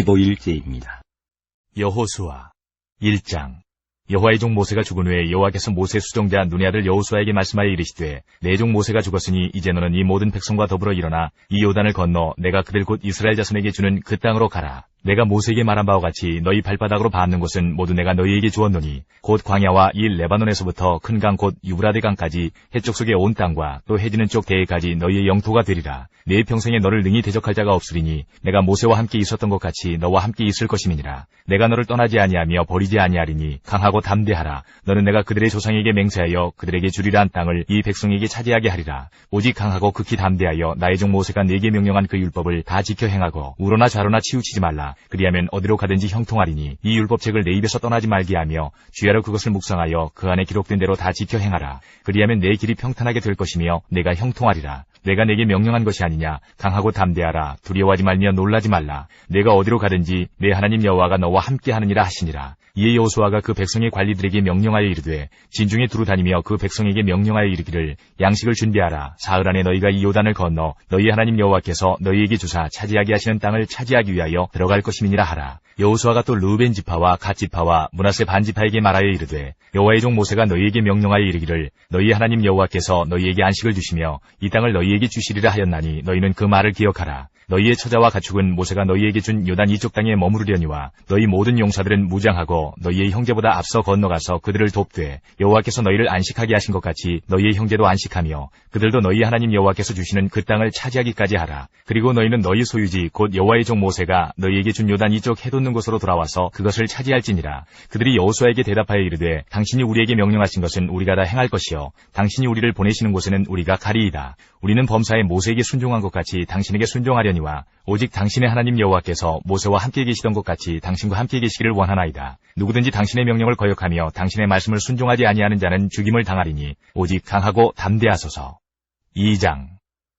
15일째입니다. 여호수아 1장. 여호와의 종 모세가 죽은 후에 여호와께서 모세 수종자 눈의 아들 여호수아에게 말씀하여 이르시되 내 종 모세가 죽었으니 이제 너는 이 모든 백성과 더불어 일어나 이 요단을 건너 내가 그들 곧 이스라엘 자손에게 주는 그 땅으로 가라. 내가 모세에게 말한 바와 같이 너희 발바닥으로 밟는 곳은 모두 내가 너희에게 주었노니 곧 광야와 이 레바논에서부터 큰 강 곧 유브라데 강까지 해쪽 속의 온 땅과 또 해지는 쪽 대해까지 너희의 영토가 되리라. 내 평생에 너를 능히 대적할 자가 없으리니 내가 모세와 함께 있었던 것 같이 너와 함께 있을 것임이니라. 내가 너를 떠나지 아니하며 버리지 아니하리니 강하고 담대하라. 너는 내가 그들의 조상에게 맹세하여 그들에게 주리라 한 땅을 이 백성에게 차지하게 하리라. 오직 강하고 극히 담대하여 나의 종 모세가 네게 명령한 그 율법을 다 지켜 행하고 우로나 좌로나 치우치지 말라. 그리하면 어디로 가든지 형통하리니 이 율법책을 내 입에서 떠나지 말게 하며 주야로 그것을 묵상하여 그 안에 기록된 대로 다 지켜 행하라. 그리하면 내 길이 평탄하게 될 것이며 내가 형통하리라. 내가 내게 명령한 것이 아니냐. 강하고 담대하라. 두려워하지 말며 놀라지 말라. 내가 어디로 가든지 내 하나님 여호와가 너와 함께 하느니라 하시니라. 이에 여호수아가 그 백성의 관리들에게 명령하여 이르되 진중에 두루 다니며 그 백성에게 명령하여 이르기를 양식을 준비하라. 사흘 안에 너희가 이 요단을 건너 너희 하나님 여호와께서 너희에게 주사 차지하게 하시는 땅을 차지하기 위하여 들어갈 것임이니라 하라. 여호수아가 또 르우벤 지파와 갓 지파와 므낫세 반 지파에게 말하여 이르되 여호와의 종 모세가 너희에게 명령하여 이르기를 너희 하나님 여호와께서 너희에게 안식을 주시며 이 땅을 너희에게 주시리라 하였나니 너희는 그 말을 기억하라. 너희의 처자와 가축은 모세가 너희에게 준 요단 이쪽 땅에 머무르려니와 너희 모든 용사들은 무장하고 너희의 형제보다 앞서 건너가서 그들을 돕되 여호와께서 너희를 안식하게 하신 것 같이 너희의 형제도 안식하며 그들도 너희 하나님 여호와께서 주시는 그 땅을 차지하기까지 하라. 그리고 너희는 너희 소유지 곧 여호와의 종 모세가 너희에게 준 요단 이쪽 해돋는 곳으로 돌아와서 그것을 차지할지니라. 그들이 여호수아에게 대답하여 이르되 당신이 우리에게 명령하신 것은 우리가 다 행할 것이요 당신이 우리를 보내시는 곳에는 우리가 가리이다. 우리는 범사에 모세에게 순종한 것 같이 당신에게 순종하려니와 오직 당신의 하나님 여호와께서 모세와 함께 계시던 것 같이 당신과 함께 계시기를 원하나이다. 누구든지 당신의 명령을 거역하며 당신의 말씀을 순종하지 아니하는 자는 죽임을 당하리니 오직 강하고 담대하소서. 2장.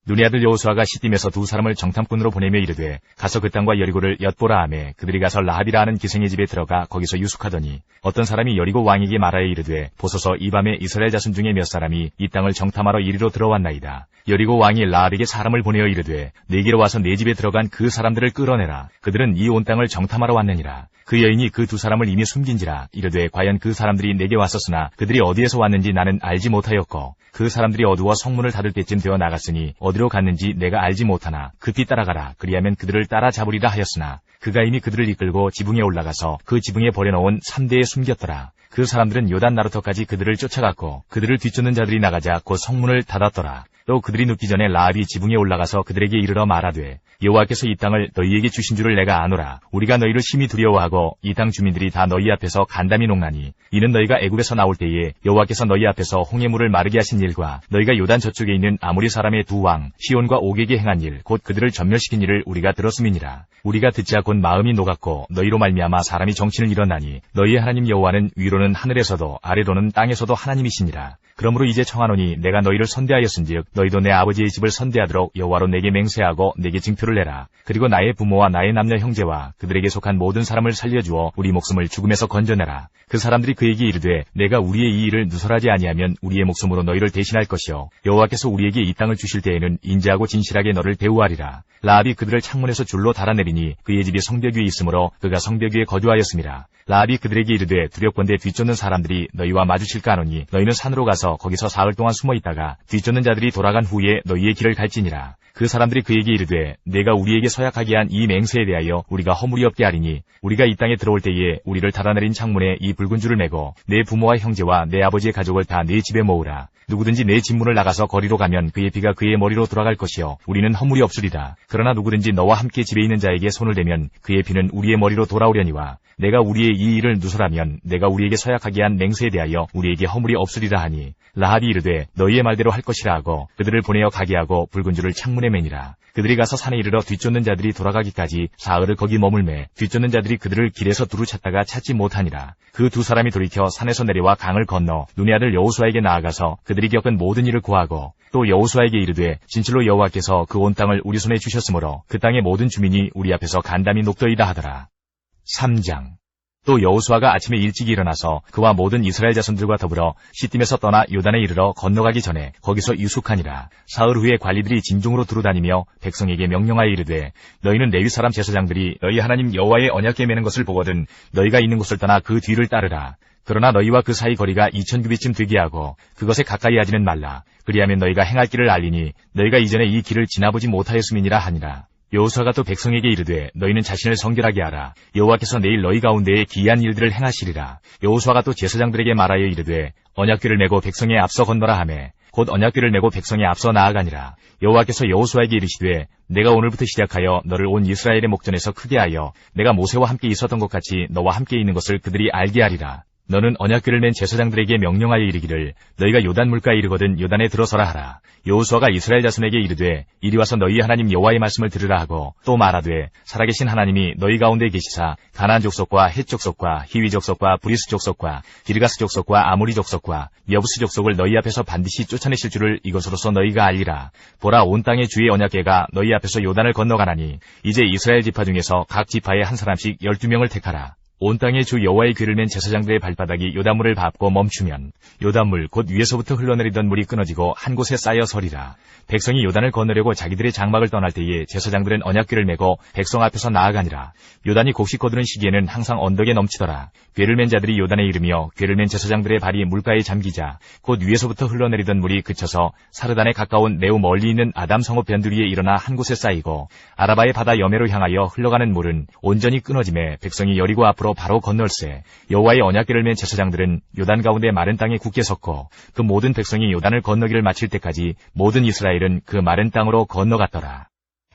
눈의 아들 여호수아가 시딤에서 두 사람을 정탐꾼으로 보내며 이르되 가서 그 땅과 여리고를 엿보라 하매 그들이 가서 라합이라 하는 기생의 집에 들어가 거기서 유숙하더니 어떤 사람이 여리고 왕에게 말하여 이르되 보소서 이 밤에 이스라엘 자손 중에 몇 사람이 이 땅을 정탐하러 이리로 들어왔나이다. 여리고 왕이 라합에게 사람을 보내어 이르되 내게로 와서 내 집에 들어간 그 사람들을 끌어내라. 그들은 이 온 땅을 정탐하러 왔느니라. 그 여인이 그 두 사람을 이미 숨긴지라. 이르되 과연 그 사람들이 내게 왔었으나 그들이 어디에서 왔는지 나는 알지 못하였고 그 사람들이 어두워 성문을 닫을 때쯤 되어 나갔으니 어디로 갔는지 내가 알지 못하나 급히 따라가라. 그리하면 그들을 따라잡으리라 하였으나 그가 이미 그들을 이끌고 지붕에 올라가서 그 지붕에 버려놓은 3대에 숨겼더라. 그 사람들은 요단 나루터까지 그들을 쫓아갔고 그들을 뒤쫓는 자들이 나가자 곧 성문을 닫았더라. 또 그들이 눕기 전에 라합이 지붕에 올라가서 그들에게 이르러 말하되 여호와께서 이 땅을 너희에게 주신 줄을 내가 아노라. 우리가 너희를 심히 두려워하고 이 땅 주민들이 다 너희 앞에서 간담이 녹나니 이는 너희가 애굽에서 나올 때에 여호와께서 너희 앞에서 홍해물을 마르게 하신 일과 너희가 요단 저쪽에 있는 아모리 사람의 두 왕 시온과 옥에게 행한 일 곧 그들을 전멸시킨 일을 우리가 들었음이니라. 우리가 듣자 곧 마음이 녹았고 너희로 말미암아 사람이 정신을 잃었나니 너희의 하나님 여호와는 위로는 하늘에서도 아래로는 땅에서도 하나님이시니라. 그러므로 이제 청하노니 내가 너희를 선대하였은즉 너희도 내 아버지의 집을 선대하도록 여호와로 내게 맹세하고 내게 징표를 내라. 그리고 나의 부모와 나의 남녀 형제와 그들에게 속한 모든 사람을 살려주어 우리 목숨을 죽음에서 건져내라. 그 사람들이 그에게 이르되 내가 우리의 이 일을 누설하지 아니하면 우리의 목숨으로 너희를 대신할 것이요 여호와께서 우리에게 이 땅을 주실 때에는 인자하고 진실하게 너를 대우하리라. 라합이 그들을 창문에서 줄로 달아내리니 그의 집이 성벽 위에 있으므로 그가 성벽 위에 거주하였음이라. 라합이 그들에게 이르되 두렵건대 뒤쫓는 사람들이 너희와 마주칠까 하노니 너희는 산으로 가서 거기서 사흘 동안 숨어 있다가 뒤쫓는 자들이 돌아간 후에 너희의 길을 갈지니라. 그 사람들이 그에게 이르되 내가 우리에게 서약하게 한 이 맹세에 대하여 우리가 허물이 없게 하리니 우리가 이 땅에 들어올 때에 우리를 달아내린 창문에 이 붉은 줄을 매고 내 부모와 형제와 내 아버지의 가족을 다 내 집에 모으라. 누구든지 내 집문을 나가서 거리로 가면 그의 피가 그의 머리로 돌아갈 것이요 우리는 허물이 없으리라. 그러나 누구든지 너와 함께 집에 있는 자에게 손을 대면 그의 피는 우리의 머리로 돌아오려니와 내가 우리의 이 일을 누설하면 내가 우리에게 서약하게 한 맹세에 대하여 우리에게 허물이 없으리라 하니 라합이 이르되 너희의 말대로 할 것이라 하고 그들을 보내어 가게 하고 붉은 줄을 창문에 매니라. 그들이 가서 산에 이르러 뒤쫓는 자들이 돌아가기까지 사흘을 거기 머물매 뒤쫓는 자들이 그들을 길에서 두루 찾다가 찾지 못하니라. 그 두 사람이 돌이켜 산에서 내려와 강을 건너 눈의 아들 여호수아에게 나아가서 그들이 겪은 모든 일을 고하고 또 여호수아에게 이르되 진실로 여호와께서 그 온 땅을 우리 손에 주셨으므로 그 땅의 모든 주민이 우리 앞에서 간담이 녹더이다 하더라. 3장. 또 여호수아가 아침에 일찍 일어나서 그와 모든 이스라엘 자손들과 더불어 시딤에서 떠나 요단에 이르러 건너가기 전에 거기서 유숙하니라. 사흘 후에 관리들이 진중으로 두루다니며 백성에게 명령하여 이르되 너희는 레위 사람 제사장들이 너희 하나님 여호와의 언약궤 매는 것을 보거든 너희가 있는 곳을 떠나 그 뒤를 따르라. 그러나 너희와 그 사이 거리가 2000규빗쯤 되게 하고 그것에 가까이 하지는 말라. 그리하면 너희가 행할 길을 알리니 너희가 이전에 이 길을 지나보지 못하였음이니라 하니라. 여호수아가 또 백성에게 이르되 너희는 자신을 성결하게 하라. 여호와께서 내일 너희 가운데에 기이한 일들을 행하시리라. 여호수아가 또 제사장들에게 말하여 이르되 언약궤를 메고 백성에 앞서 건너라 하매 곧 언약궤를 메고 백성에 앞서 나아가니라. 여호와께서 여호수아에게 이르시되 내가 오늘부터 시작하여 너를 온 이스라엘의 목전에서 크게 하여 내가 모세와 함께 있었던 것 같이 너와 함께 있는 것을 그들이 알게 하리라. 너는 언약궤를 맨 제사장들에게 명령하여 이르기를 너희가 요단 물가에 이르거든 요단에 들어서라 하라. 여호수아가 이스라엘 자손에게 이르되 이리 와서 너희 하나님 여호와의 말씀을 들으라 하고 또 말하되 살아계신 하나님이 너희 가운데 계시사 가나안 족속과 헷 족속과 히위 족속과 브리스 족속과 기르가스 족속과 아모리 족속과 여부스 족속을 너희 앞에서 반드시 쫓아내실 줄을 이것으로서 너희가 알리라. 보라 온 땅의 주의 언약궤가 너희 앞에서 요단을 건너가나니 이제 이스라엘 지파 중에서 각 지파에 한 사람씩 12명을 택하라. 온 땅의 주 여호와의 궤를 맨 제사장들의 발바닥이 요단물을 밟고 멈추면 요단물 곧 위에서부터 흘러내리던 물이 끊어지고 한 곳에 쌓여 서리라. 백성이 요단을 건너려고 자기들의 장막을 떠날 때에 제사장들은 언약궤를 메고 백성 앞에서 나아가니라. 요단이 곡식 거두는 시기에는 항상 언덕에 넘치더라. 궤를 맨 자들이 요단에 이르며 궤를 맨 제사장들의 발이 물가에 잠기자 곧 위에서부터 흘러내리던 물이 그쳐서 사르단에 가까운 매우 멀리 있는 아담 성읍 변두리에 일어나 한 곳에 쌓이고 아라바의 바다 여매로 향하여 흘러가는 물은 온전히 끊어짐에 백성이 여리고 앞으로 바로 건널세. 여호와의 언약궤를 맨 제사장들은 요단 가운데 마른 땅에 굳게 섰고 그 모든 백성이 요단을 건너기를 마칠 때까지 모든 이스라엘은 그 마른 땅으로 건너갔더라.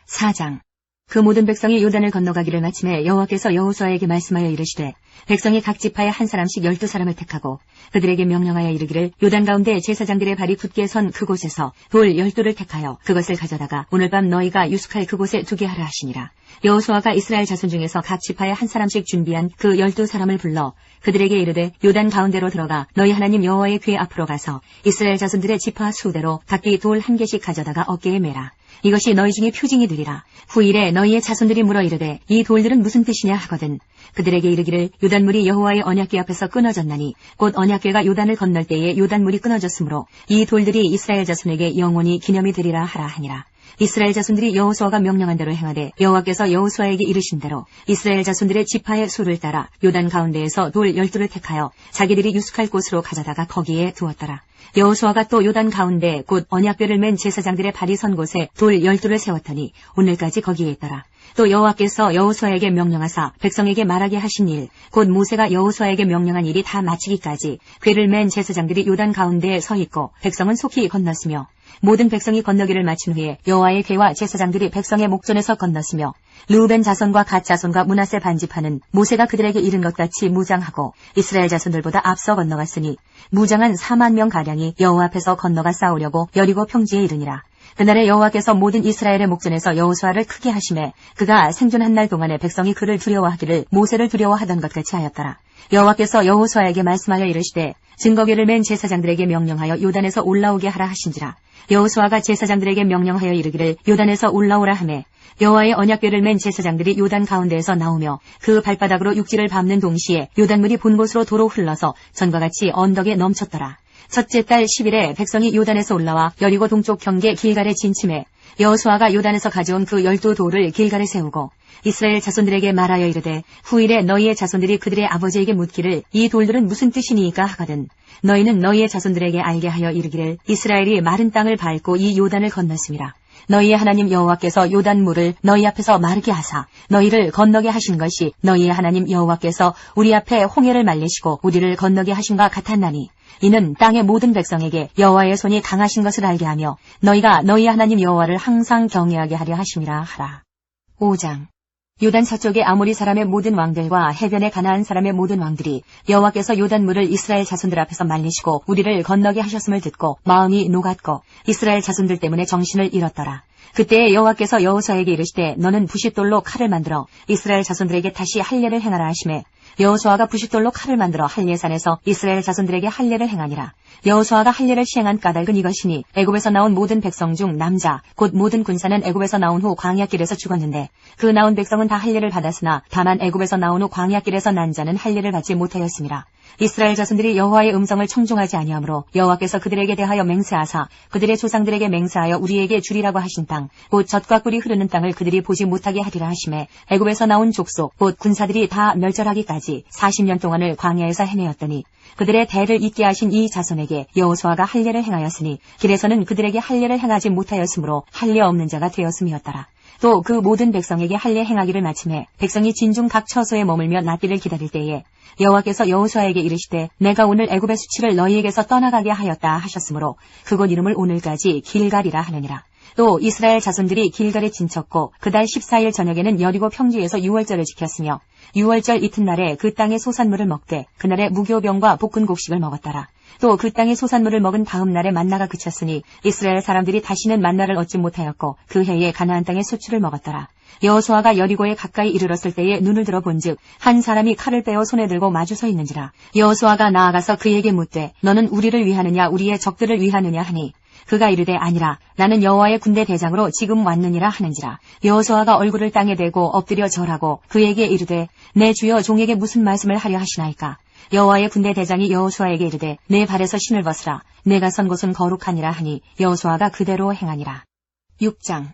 4장. 그 모든 백성이 요단을 건너가기를 마침에 여호와께서 여호수아에게 말씀하여 이르시되 백성이 각 지파에 한 사람씩 12사람을 택하고 그들에게 명령하여 이르기를 요단 가운데 제사장들의 발이 굳게 선 그곳에서 돌 12돌을 택하여 그것을 가져다가 오늘 밤 너희가 유숙할 그곳에 두게 하라 하시니라. 여호수아가 이스라엘 자손 중에서 각 지파에 한 사람씩 준비한 그 12사람을 불러 그들에게 이르되 요단 가운데로 들어가 너희 하나님 여호와의 궤 앞으로 가서 이스라엘 자손들의 지파 수대로 각기 돌 한 개씩 가져다가 어깨에 매라. 이것이 너희 중에 표징이 되리라. 후일에 너희의 자손들이 물어 이르되 이 돌들은 무슨 뜻이냐 하거든 그들에게 이르기를 요단물이 여호와의 언약궤 앞에서 끊어졌나니 곧 언약궤가 요단을 건널 때에 요단물이 끊어졌으므로 이 돌들이 이스라엘 자손에게 영원히 기념이 되리라 하라 하니라. 이스라엘 자손들이 여호수아가 명령한 대로 행하되 여호와께서 여호수아에게 이르신 대로 이스라엘 자손들의 지파의 수를 따라 요단 가운데에서 돌 12돌을 택하여 자기들이 유숙할 곳으로 가져다가 거기에 두었더라. 여호수아가 또 요단 가운데 곧 언약궤를 맨 제사장들의 발이 선 곳에 돌 12돌을 세웠더니 오늘까지 거기에 있더라. 또 여호와께서 여호수아에게 명령하사 백성에게 말하게 하신 일 곧 모세가 여호수아에게 명령한 일이 다 마치기까지 궤를 맨 제사장들이 요단 가운데에 서 있고 백성은 속히 건넜으며 모든 백성이 건너기를 마친 후에 여호와의 궤와 제사장들이 백성의 목전에서 건넜으며 르우벤 자손과 갓 자손과 므낫세 반지파는 모세가 그들에게 이른 것 같이 무장하고 이스라엘 자손들보다 앞서 건너갔으니 무장한 4만 명 가량이 여호와 앞에서 건너가 싸우려고 여리고 평지에 이르니라. 그날에 여호와께서 모든 이스라엘의 목전에서 여호수아를 크게 하심에 그가 생존한 날 동안에 백성이 그를 두려워하기를 모세를 두려워하던 것 같이 하였더라. 여호와께서 여호수아에게 말씀하여 이르시되 증거궤를 맨 제사장들에게 명령하여 요단에서 올라오게 하라 하신지라. 여호수아가 제사장들에게 명령하여 이르기를 요단에서 올라오라 하매 여호와의 언약궤를 맨 제사장들이 요단 가운데에서 나오며 그 발바닥으로 육지를 밟는 동시에 요단물이 본 곳으로 도로 흘러서 전과 같이 언덕에 넘쳤더라. 첫째 달 10일에 백성이 요단에서 올라와 여리고 동쪽 경계 길갈에 진침해 여호수아가 요단에서 가져온 그 12돌을 길갈에 세우고 이스라엘 자손들에게 말하여 이르되 후일에 너희의 자손들이 그들의 아버지에게 묻기를 이 돌들은 무슨 뜻이니까 하거든 너희는 너희의 자손들에게 알게 하여 이르기를 이스라엘이 마른 땅을 밟고 이 요단을 건넜음이라. 너희의 하나님 여호와께서 요단물을 너희 앞에서 마르게 하사 너희를 건너게 하신 것이 너희의 하나님 여호와께서 우리 앞에 홍해를 말리시고 우리를 건너게 하신과 같았나니 이는 땅의 모든 백성에게 여호와의 손이 강하신 것을 알게 하며 너희가 너희 하나님 여호와를 항상 경외하게 하려 하심이라 하라. 5장. 요단 서쪽의 아모리 사람의 모든 왕들과 해변의 가나안 사람의 모든 왕들이 여호와께서 요단물을 이스라엘 자손들 앞에서 말리시고 우리를 건너게 하셨음을 듣고 마음이 녹았고 이스라엘 자손들 때문에 정신을 잃었더라. 그때 여호와께서 여호수아에게 이르시되 너는 부싯돌로 칼을 만들어 이스라엘 자손들에게 다시 할례를 행하라 하시매 여호수아가 부싯돌로 칼을 만들어 할례산에서 이스라엘 자손들에게 할례를 행하니라. 여호수아가 할례를 시행한 까닭은 이것이니 애굽에서 나온 모든 백성 중 남자 곧 모든 군사는 애굽에서 나온 후 광야길에서 죽었는데 그 나온 백성은 다 할례를 받았으나 다만 애굽에서 나온 후 광야길에서 난 자는 할례를 받지 못하였습니다. 이스라엘 자손들이 여호와의 음성을 청종하지 아니하므로 여호와께서 그들에게 대하여 맹세하사 그들의 조상들에게 맹세하여 우리에게 주리라고 하신 땅 곧 젖과 꿀이 흐르는 땅을 그들이 보지 못하게 하리라 하시매 애굽에서 나온 족속 곧 군사들이 다 멸절하기까지 40년 동안을 광야에서 헤매었더니 그들의 대를 잇게 하신 이 자손에게 여호수아가 할례를 행하였으니 길에서는 그들에게 할례를 행하지 못하였으므로 할례 없는 자가 되었음이었더라. 또 그 모든 백성에게 할례 행하기를 마침에 백성이 진중 각 처소에 머물며 낫기를 기다릴 때에 여호와께서 여호수아에게 이르시되 내가 오늘 애굽의 수치를 너희에게서 떠나가게 하였다 하셨으므로 그곳 이름을 오늘까지 길갈이라 하느니라. 또 이스라엘 자손들이 길갈에 진쳤고 그달 14일 저녁에는 여리고 평지에서 유월절을 지켰으며 유월절 이튿날에 그 땅의 소산물을 먹되 그날에 무교병과 볶은 곡식을 먹었더라. 또 그 땅의 소산물을 먹은 다음 날에 만나가 그쳤으니 이스라엘 사람들이 다시는 만나를 얻지 못하였고 그 해에 가나안 땅의 소출을 먹었더라. 여호수아가 여리고에 가까이 이르렀을 때에 눈을 들어 본즉 한 사람이 칼을 빼어 손에 들고 마주 서 있는지라. 여호수아가 나아가서 그에게 묻되 너는 우리를 위하느냐 우리의 적들을 위하느냐 하니 그가 이르되 아니라 나는 여호와의 군대 대장으로 지금 왔느니라 하는지라. 여호수아가 얼굴을 땅에 대고 엎드려 절하고 그에게 이르되 내 주여 종에게 무슨 말씀을 하려 하시나이까. 여호와의 군대 대장이 여호수아에게 이르되 내 발에서 신을 벗으라. 내가 선 곳은 거룩하니라 하니 여호수아가 그대로 행하니라. 6장.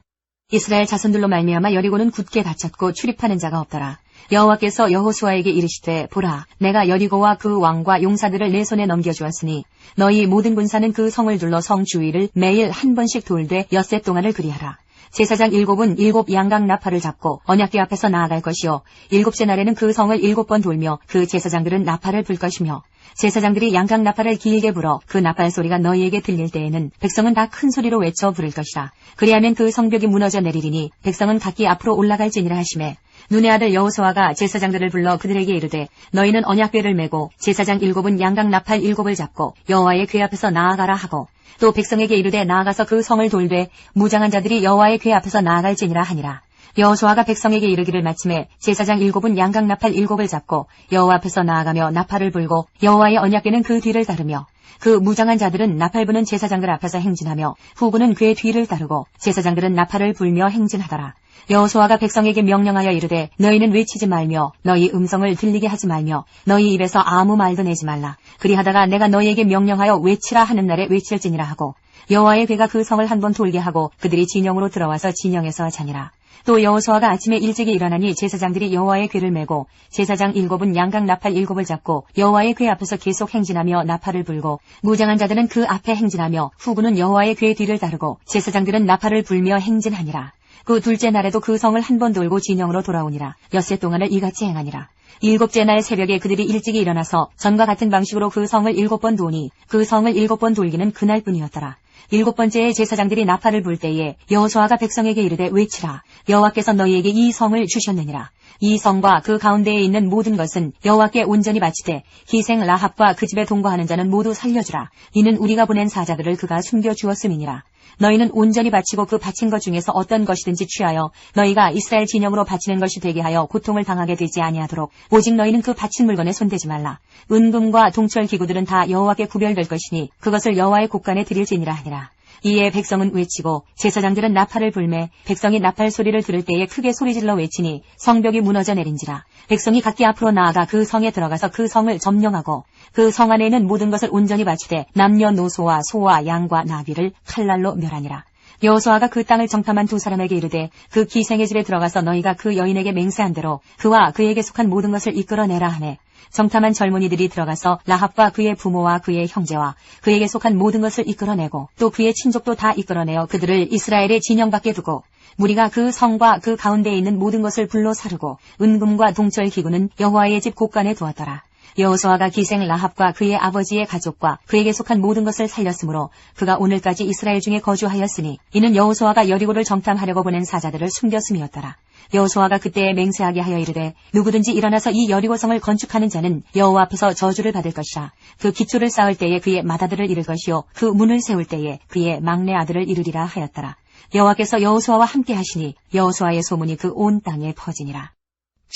이스라엘 자손들로 말미암아 여리고는 굳게 닫혔고 출입하는 자가 없더라. 여호와께서 여호수아에게 이르시되 보라 내가 여리고와 그 왕과 용사들을 내 손에 넘겨주었으니 너희 모든 군사는 그 성을 둘러 성 주위를 매일 한 번씩 돌되 엿새 동안을 그리하라. 제사장 7은 7 양각 나팔을 잡고 언약궤 앞에서 나아갈 것이요 7째 날에는 그 성을 7번 돌며 그 제사장들은 나팔을 불 것이며 제사장들이 양각 나팔을 길게 불어 그 나팔 소리가 너희에게 들릴 때에는 백성은 다 큰 소리로 외쳐 부를 것이라. 그리하면 그 성벽이 무너져 내리리니 백성은 각기 앞으로 올라갈지니라 하시매 눈의 아들 여호수아가 제사장들을 불러 그들에게 이르되 너희는 언약궤를 메고 제사장 7은 양각 나팔 7을 잡고 여호와의 궤 앞에서 나아가라 하고 또 백성에게 이르되 나아가서 그 성을 돌되 무장한 자들이 여호와의 궤 앞에서 나아갈지니라 하니라. 여호수아가 백성에게 이르기를 마침에 제사장 7은 양각 나팔 7을 잡고 여호와 앞에서 나아가며 나팔을 불고 여호와의 언약궤는 그 뒤를 따르며 그 무장한 자들은 나팔 부는 제사장들 앞에서 행진하며 후군은 궤 뒤를 따르고 제사장들은 나팔을 불며 행진하더라. 여호수아가 백성에게 명령하여 이르되 너희는 외치지 말며 너희 음성을 들리게 하지 말며 너희 입에서 아무 말도 내지 말라. 그리하다가 내가 너희에게 명령하여 외치라 하는 날에 외칠지니라 하고 여호와의 궤가 그 성을 한번 돌게 하고 그들이 진영으로 들어와서 진영에서 자니라. 또 여호수아가 아침에 일찍이 일어나니 제사장들이 여호와의 궤를 메고 제사장 7은 양각 나팔 7을 잡고 여호와의 궤 앞에서 계속 행진하며 나팔을 불고 무장한 자들은 그 앞에 행진하며 후군은 여호와의 궤 뒤를 따르고 제사장들은 나팔을 불며 행진하니라. 그 둘째 날에도 그 성을 한 번 돌고 진영으로 돌아오니라. 엿새 동안을 이같이 행하니라. 7째 날 새벽에 그들이 일찍이 일어나서 전과 같은 방식으로 그 성을 7번 도니 그 성을 7번 돌기는 그날뿐이었더라. 7번째에 제사장들이 나팔을 불 때에 여호수아가 백성에게 이르되 외치라. 여호와께서 너희에게 이 성을 주셨느니라. 이 성과 그 가운데에 있는 모든 것은 여호와께 온전히 바치되 희생 라합과 그 집에 동거하는 자는 모두 살려주라. 이는 우리가 보낸 사자들을 그가 숨겨주었음이니라. 너희는 온전히 바치고 그 바친 것 중에서 어떤 것이든지 취하여 너희가 이스라엘 진영으로 바치는 것이 되게 하여 고통을 당하게 되지 아니하도록 오직 너희는 그 바친 물건에 손대지 말라. 은금과 동철 기구들은 다 여호와께 구별될 것이니 그것을 여호와의 곳간에 드릴지니라 하니라. 이에 백성은 외치고 제사장들은 나팔을 불매 백성이 나팔 소리를 들을 때에 크게 소리질러 외치니 성벽이 무너져 내린지라. 백성이 각기 앞으로 나아가 그 성에 들어가서 그 성을 점령하고 그 성 안에 있는 모든 것을 온전히 바치되 남녀노소와 소와 양과 나귀를 칼날로 멸하니라. 여호수아가 그 땅을 정탐한 2 사람에게 이르되 그 기생의 집에 들어가서 너희가 그 여인에게 맹세한 대로 그와 그에게 속한 모든 것을 이끌어내라 하매 정탐한 젊은이들이 들어가서 라합과 그의 부모와 그의 형제와 그에게 속한 모든 것을 이끌어내고 또 그의 친족도 다 이끌어내어 그들을 이스라엘의 진영 밖에 두고 무리가 그 성과 그 가운데에 있는 모든 것을 불로 사르고 은금과 동철 기구는 여호와의 집 곳간에 두었더라. 여호수아가 기생 라합과 그의 아버지의 가족과 그에게 속한 모든 것을 살렸으므로 그가 오늘까지 이스라엘 중에 거주하였으니 이는 여호수아가 여리고를 정탐하려고 보낸 사자들을 숨겼음이었더라. 여호수아가 그때에 맹세하게 하여 이르되 누구든지 일어나서 이 여리고성을 건축하는 자는 여호와 앞에서 저주를 받을 것이라. 그 기초를 쌓을 때에 그의 맏아들을 이룰 것이요 그 문을 세울 때에 그의 막내 아들을 이루리라 하였더라. 여호와께서 여호수아와 함께 하시니 여호수아의 소문이 그 온 땅에 퍼지니라.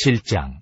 7장.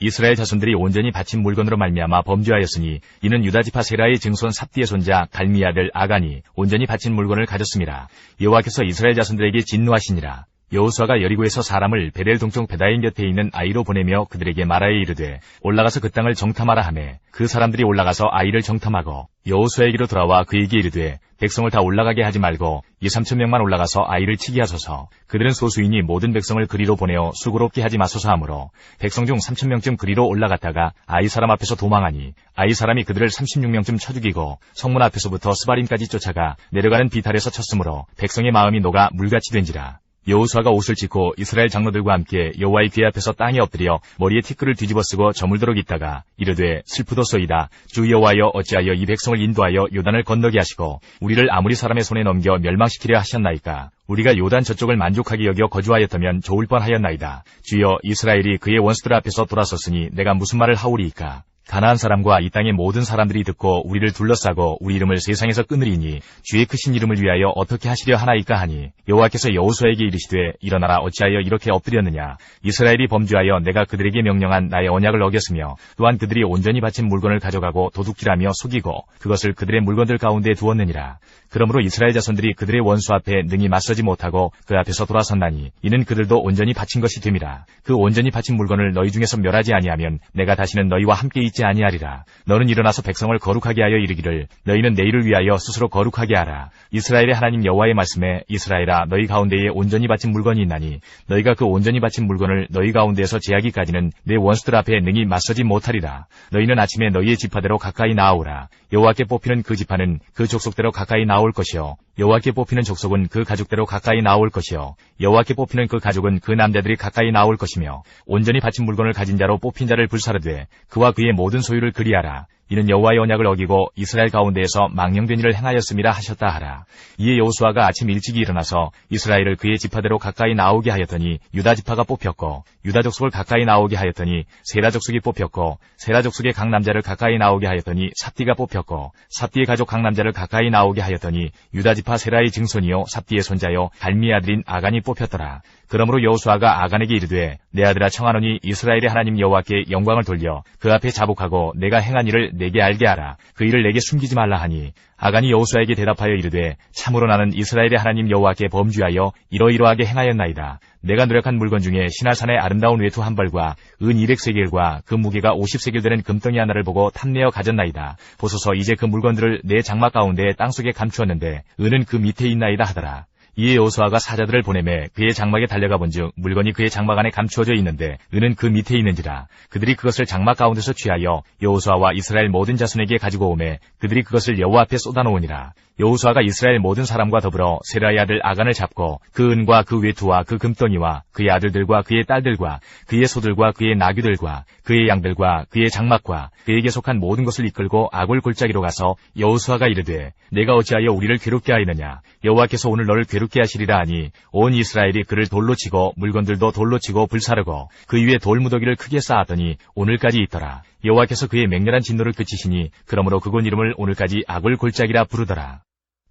이스라엘 자손들이 온전히 바친 물건으로 말미암아 범죄하였으니 이는 유다지파 세라의 증손 삽디의 손자 갈미의 아들 아간이 온전히 바친 물건을 가졌습니다. 여호와께서 이스라엘 자손들에게 진노하시니라. 여호수아가 여리고에서 사람을 베델 동쪽 베다인 곁에 있는 아이로 보내며 그들에게 말하여 이르되 올라가서 그 땅을 정탐하라 하매 그 사람들이 올라가서 아이를 정탐하고 여호수아에게로 돌아와 그에게 이르되 백성을 다 올라가게 하지 말고 2-3천 명만 올라가서 아이를 치게 하소서. 그들은 소수이니 모든 백성을 그리로 보내어 수고롭게 하지 마소서 하므로 백성 중 3,000명쯤 그리로 올라갔다가 아이 사람 앞에서 도망하니 아이 사람이 그들을 36명쯤 쳐 죽이고 성문 앞에서부터 스바림까지 쫓아가 내려가는 비탈에서 쳤으므로 백성의 마음이 녹아 물같이 된지라. 여호수아가 옷을 찢고 이스라엘 장로들과 함께 여호와의 귀 앞에서 땅에 엎드려 머리에 티끌을 뒤집어 쓰고 저물도록 있다가 이르되 슬프도소이다. 주 여호와여 어찌하여 이 백성을 인도하여 요단을 건너게 하시고 우리를 아무리 사람의 손에 넘겨 멸망시키려 하셨나이까. 우리가 요단 저쪽을 만족하게 여겨 거주하였다면 좋을 뻔하였나이다. 주여 이스라엘이 그의 원수들 앞에서 돌아섰으니 내가 무슨 말을 하오리이까. 가나안 사람과 이 땅의 모든 사람들이 듣고 우리를 둘러싸고 우리 이름을 세상에서 끊으리니 주의 크신 이름을 위하여 어떻게 하시려 하나이까 하니 여호와께서 여호수아에게 이르시되 일어나라 어찌하여 이렇게 엎드렸느냐. 이스라엘이 범죄하여 내가 그들에게 명령한 나의 언약을 어겼으며 또한 그들이 온전히 바친 물건을 가져가고 도둑질하며 속이고 그것을 그들의 물건들 가운데 두었느니라. 그러므로 이스라엘 자손들이 그들의 원수 앞에 능히 맞서지 못하고 그 앞에서 돌아섰나니 이는 그들도 온전히 바친 것이 됨이라. 그 온전히 바친 물건을 너희 중에서 멸하지 아니하면 내가 다시는 너희와 함께 있지 아니하리라. 너는 일어나서 백성을 거룩하게 하여 이르기를 너희는 내일을 위하여 스스로 거룩하게 하라. 이스라엘의 하나님 여호와의 말씀에 이스라엘아 너희 가운데에 온전히 바친 물건이 있나니 너희가 그 온전히 바친 물건을 너희 가운데에서 제하기까지는 내 원수들 앞에 능히 맞서지 못하리라. 너희는 아침에 너희의 지파대로 가까이 나아오라. 여호와께 뽑히는 그 지파는 그 족속대로 가까이 나올 것이요 여호와께 뽑히는 족속은 그 가족대로 가까이 나올 것이요 여호와께 뽑히는 그 가족은 그 남자들이 가까이 나올 것이며 온전히 바친 물건을 가진 자로 뽑힌 자를 불사르되 그와 그의 모든 소유를 그리하라. 이는 여호와의 언약을 어기고 이스라엘 가운데에서 망령된 일을 행하였음이라 하셨다 하라. 이에 여호수아가 아침 일찍이 일어나서 이스라엘을 그의 지파대로 가까이 나오게 하였더니 유다 지파가 뽑혔고 유다 족속을 가까이 나오게 하였더니 세라 족속이 뽑혔고 세라 족속의 각 남자를 가까이 나오게 하였더니 삽디가 뽑혔고 삽디의 가족 각 남자를 가까이 나오게 하였더니 유다 지파 세라의 증손이요 삽디의 손자요 갈미의 아들인 아간이 뽑혔더라. 그러므로 여호수아가 아간에게 이르되 내 아들아 청하노니 이스라엘의 하나님 여호와께 영광을 돌려 그 앞에 자복하고 내가 행한 일을 내게 알게 하라. 그 일을 내게 숨기지 말라 하니 아간이 여호수아에게 대답하여 이르되 참으로 나는 이스라엘의 하나님 여호와께 범죄하여 이러이러하게 행하였나이다. 내가 노력한 물건 중에 시나산의 아름다운 외투 한 벌과 은 200세겔과 그 무게가 50세겔 되는 금덩이 하나를 보고 탐내어 가졌나이다. 보소서 이제 그 물건들을 내 장막 가운데 땅속에 감추었는데 은은 그 밑에 있나이다 하더라. 이에 여호수아가 사자들을 보내매 그의 장막에 달려가 본즉 물건이 그의 장막 안에 감추어져 있는데 은은 그 밑에 있는지라. 그들이 그것을 장막 가운데서 취하여 여호수아와 이스라엘 모든 자손에게 가지고 오매 그들이 그것을 여호와 앞에 쏟아놓으니라. 여호수아가 이스라엘 모든 사람과 더불어 세라의 아들 아간을 잡고 그 은과 그 외투와 그 금덩이와 그의 아들들과 그의 딸들과 그의 소들과 그의 나귀들과 그의 양들과 그의 장막과 그에게 속한 모든 것을 이끌고 아골 골짜기로 가서 여호수아가 이르되 내가 어찌하여 우리를 괴롭게 하였느냐. 여호와께서 오늘 너를 괴롭게 하시리라 하니 온 이스라엘이 그를 돌로 치고 물건들도 돌로 치고 불사르고 그 위에 돌무더기를 크게 쌓았더니 오늘까지 있더라. 여호와께서 그의 맹렬한 진노를 그치시니 그러므로 그곳 이름을 오늘까지 아골 골짜기라 부르더라.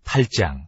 8장.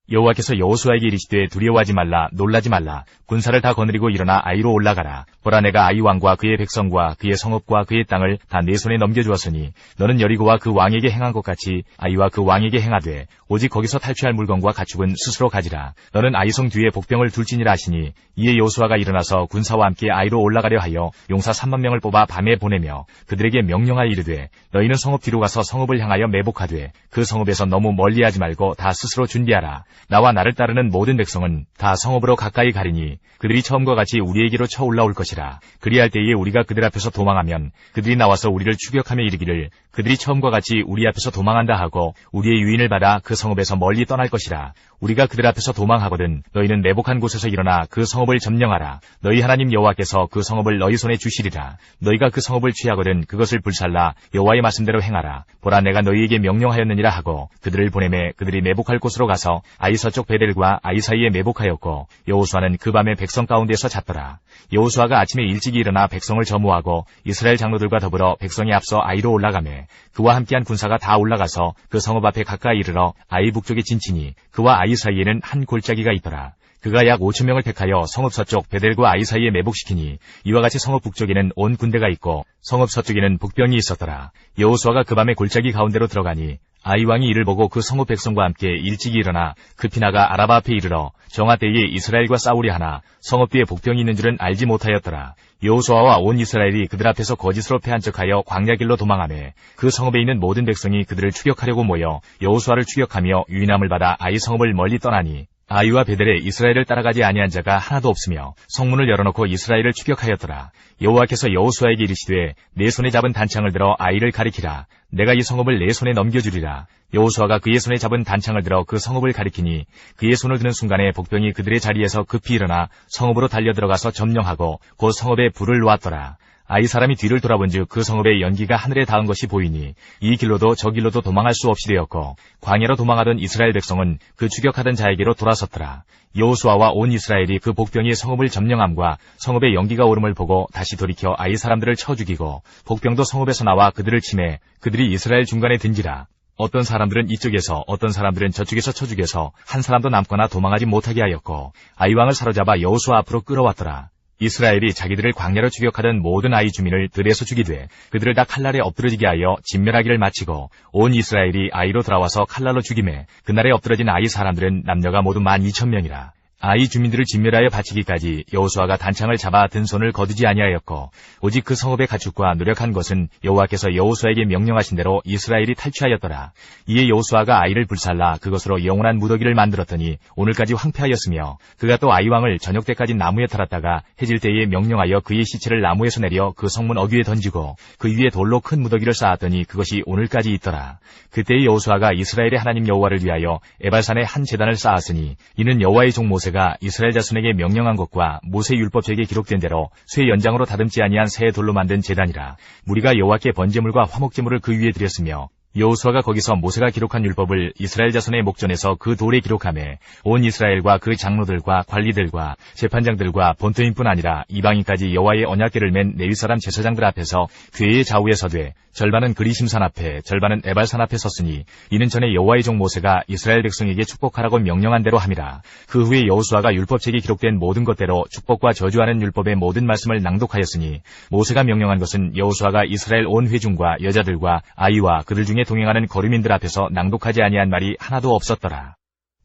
여호와께서 여호수아에게 이르시되 두려워하지 말라 놀라지 말라 군사를 다 거느리고 일어나 아이로 올라가라. 보라 내가 아이 왕과 그의 백성과 그의 성읍과 그의 땅을 다 내 손에 넘겨주었으니 너는 여리고와 그 왕에게 행한 것 같이 아이와 그 왕에게 행하되 오직 거기서 탈취할 물건과 가축은 스스로 가지라. 너는 아이성 뒤에 복병을 둘지니라 하시니 이에 여호수아가 일어나서 군사와 함께 아이로 올라가려 하여 용사 3만 명을 뽑아 밤에 보내며 그들에게 명령하여 이르되 너희는 성읍 뒤로 가서 성읍을 향하여 매복하되 그 성읍에서 너무 멀리하지 말고 다 스스로 준비하라. 나와 나를 따르는 모든 백성은 다 성읍으로 가까이 가리니 그들이 처음과 같이 우리에게로 쳐 올라올 것이라. 그리할 때에 우리가 그들 앞에서 도망하면 그들이 나와서 우리를 추격하며 이르기를 그들이 처음과 같이 우리 앞에서 도망한다 하고 우리의 유인을 받아 그 성읍에서 멀리 떠날 것이라. 우리가 그들 앞에서 도망하거든 너희는 매복한 곳에서 일어나 그 성읍을 점령하라. 너희 하나님 여호와께서 그 성읍을 너희 손에 주시리라. 너희가 그 성읍을 취하거든 그것을 불살라 여호와의 말씀대로 행하라. 보라 내가 너희에게 명령하였느니라 하고 그들을 보내매 그들이 매복할 곳으로 가서 아이 서쪽 베델과 아이 사이에 매복하였고 여호수아는 그 밤에 백성 가운데서 잤더라. 여호수아가 아침에 일찍이 일어나 백성을 점호하고 이스라엘 장로들과 더불어 백성이 앞서 아이로 올라가매 그와 함께한 군사가 다 올라가서 그 성읍 앞에 가까이 이르러 아이 북쪽에 진치니 그와 아이 사이에는 한 골짜기가 있더라. 그가 약 5,000명을 택하여 성읍 서쪽 베델과 아이 사이에 매복시키니 이와 같이 성읍 북쪽에는 온 군대가 있고 성읍 서쪽에는 북병이 있었더라. 여호수아가 그 밤에 골짜기 가운데로 들어가니 아이 왕이 이를 보고 그 성읍 백성과 함께 일찍이 일어나 급히 나가 아라바 앞에 이르러 정하 때에 이스라엘과 싸우려 하나 성읍 뒤에 복병이 있는 줄은 알지 못하였더라. 여호수아와 온 이스라엘이 그들 앞에서 거짓으로 패한 척하여 광야길로 도망하매 그 성읍에 있는 모든 백성이 그들을 추격하려고 모여 여호수아를 추격하며 유인함을 받아 아이 성읍을 멀리 떠나니 아이와 베델에 이스라엘을 따라가지 아니한 자가 하나도 없으며 성문을 열어놓고 이스라엘을 추격하였더라. 여호와께서 여호수아에게 이르시되 내 손에 잡은 단창을 들어 아이를 가리키라. 내가 이 성읍을 내 손에 넘겨주리라. 여호수아가 그의 손에 잡은 단창을 들어 그 성읍을 가리키니 그의 손을 드는 순간에 복병이 그들의 자리에서 급히 일어나 성읍으로 달려들어가서 점령하고 곧 성읍에 불을 놓았더라. 아이 사람이 뒤를 돌아본즉 그 성읍의 연기가 하늘에 닿은 것이 보이니 이 길로도 저 길로도 도망할 수 없이 되었고 광야로 도망하던 이스라엘 백성은 그 추격하던 자에게로 돌아섰더라. 여호수아와 온 이스라엘이 그 복병이 성읍을 점령함과 성읍의 연기가 오름을 보고 다시 돌이켜 아이 사람들을 쳐 죽이고 복병도 성읍에서 나와 그들을 치매 그들이 이스라엘 중간에 든지라. 어떤 사람들은 이쪽에서 어떤 사람들은 저쪽에서 쳐 죽여서 한 사람도 남거나 도망하지 못하게 하였고 아이 왕을 사로잡아 여호수아 앞으로 끌어왔더라. 이스라엘이 자기들을 광야로 추격하던 모든 아이 주민을 들에서 죽이되 그들을 다 칼날에 엎드러지게 하여 진멸하기를 마치고 온 이스라엘이 아이로 돌아와서 칼날로 죽이매 그날에 엎드러진 아이 사람들은 남녀가 모두 12,000명이라. 아이 주민들을 진멸하여 바치기까지 여호수아가 단창을 잡아 든 손을 거두지 아니하였고 오직 그 성읍의 가축과 노력한 것은 여호와께서 여호수아에게 명령하신 대로 이스라엘이 탈취하였더라. 이에 여호수아가 아이를 불살라 그것으로 영원한 무더기를 만들었더니 오늘까지 황폐하였으며 그가 또 아이 왕을 저녁 때까지 나무에 달았다가 해질 때에 명령하여 그의 시체를 나무에서 내려 그 성문 어귀에 던지고 그 위에 돌로 큰 무더기를 쌓았더니 그것이 오늘까지 있더라. 그때 여호수아가 이스라엘의 하나님 여호와를 위하여 에발산에 한 제단을 쌓았으니 이는 여호와의 종 모세가 이스라엘 자손에게 명령한 것과 모세 율법책에 기록된 대로 쇠 연장으로 다듬지 아니한 새 돌로 만든 제단이라. 무리가 여호와께 번제물과 화목제물을 그 위에 드렸으며 여호수아가 거기서 모세가 기록한 율법을 이스라엘 자손의 목전에서 그 돌에 기록하매 온 이스라엘과 그 장로들과 관리들과 재판장들과 본토인뿐 아니라 이방인까지 여호와의 언약궤를 맨 레위 사람 제사장들 앞에서 궤의 좌우에 서되 절반은 그리심산 앞에 절반은 에발산 앞에 섰으니 이는 전에 여호와의 종 모세가 이스라엘 백성에게 축복하라고 명령한 대로 함이라. 그 후에 여호수아가 율법책에 기록된 모든 것대로 축복과 저주하는 율법의 모든 말씀을 낭독하였으니 모세가 명령한 것은 여호수아가 이스라엘 온 회중과 여자들과 아이와 그들 중에 동행하는 거류민들 앞에서 낭독하지 아니한 말이 하나도 없었더라.